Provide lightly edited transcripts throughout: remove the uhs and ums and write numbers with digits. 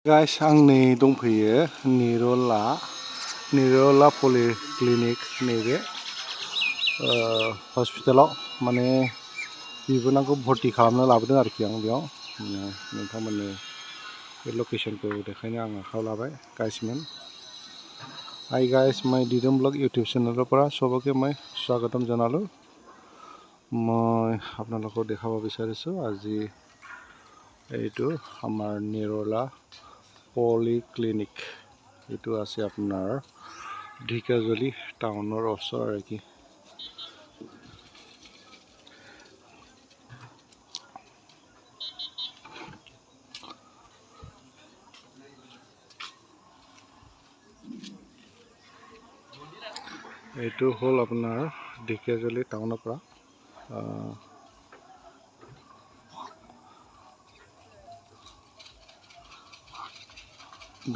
Guys, आं नै दंफैयो निरोला पलिक्लिनिक नैबे हस्पिटालाव माने बिबोनांखौ भर्ति खालामनो लाबोदों आरोखि आं बेयाव नोंथांमोननो बे लकेशनखौ देखायनो आं आखायाव लाबाय गाइसमोन। हाय गाइस, मैं दिदम ब्लॉग यूट्यूब चैनल पर सबके मैं स्वागतम जनालो। मैं आपनालोको देखाब विचारिছো আজি এইটো আমাৰ নিৰলা পলিক্লিনিক এইটো আছে আপোনাৰ ঢেকিয়াজুলি টাউনৰ ওচৰ আৰু কি। এইটো হ'ল আপোনাৰ ঢেকিয়াজুলি টাউনৰ পৰা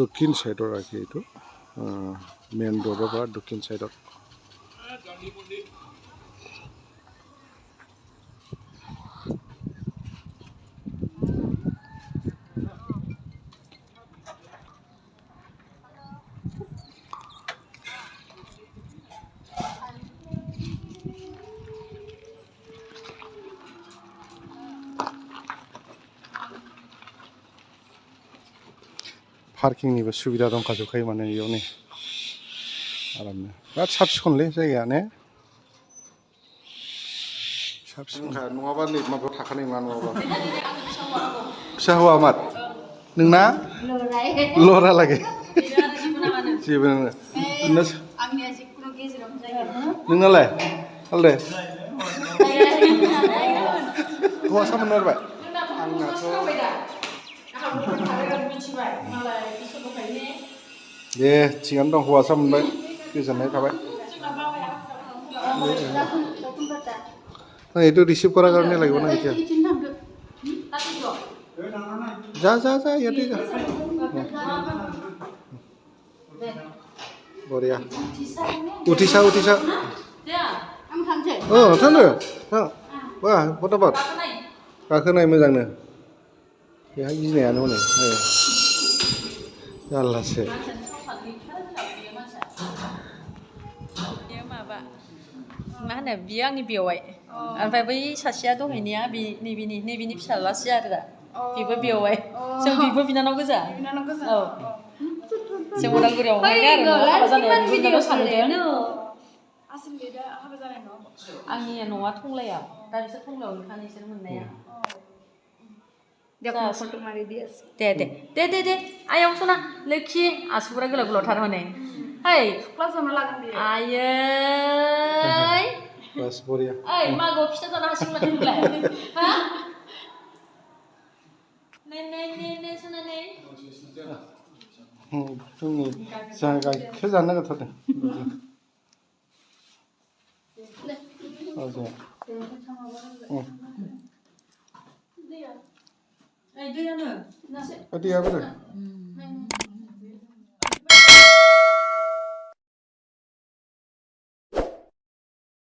দক্ষিণ সাইডৰ ৰাখি এইটো মেইন ৰোডৰ পৰা দক্ষিণ সাইডত। पार्किंनिबो सुबिदा दंखाजोबखायो माने इयावनो आरामनो। बिराद साब सिखनलै जायगाया ने, साब सिखनखा नङाबा नै माबायाव थाखानाय नङा नङाबा। फिसा हौवा मात नोंना लरा লাগে जेबो नङा नोंनालाय आलदे हौवासा मोनबाय आंनाथ' दे थिगानो दं, हौवासा मोनबाय गोजोननाय थाबाय। नहीं तो रिसीव करा करने लगे ना क्या जा जा जा ये जा बढ़िया उठिसा थांदो वाह फटाफट गाखोनाय मोजांनो बेहा गिनायानो हनै जारलासो। मा होनो बियो आंनि बेवाइ, ओमफ्राय बै सासेया दहैनाया नैबेनि फिसालासो आरो दा बेबो बेवाइ, जों बिब' बिनानाव गोजा। औ जों उदालगुरियाव आरो हाबा जानाया बिनानाव सानैजों। आंनिया न'आ टंलायाव, दा बिसोर टंलायाव ओंखारनो बिसोर मोननाया। दे आयं सना लोखि आसुगुरा गोलाव गोलावथार हनै। Hey, आयै बस बढ़िया। ओइ मागो फिथा जानो हासिगोन माथो नोंलाय? हा? नै सना नै। जोंनि जोंहा गाइखेर जानो नागिरथारदों। दैया बोरो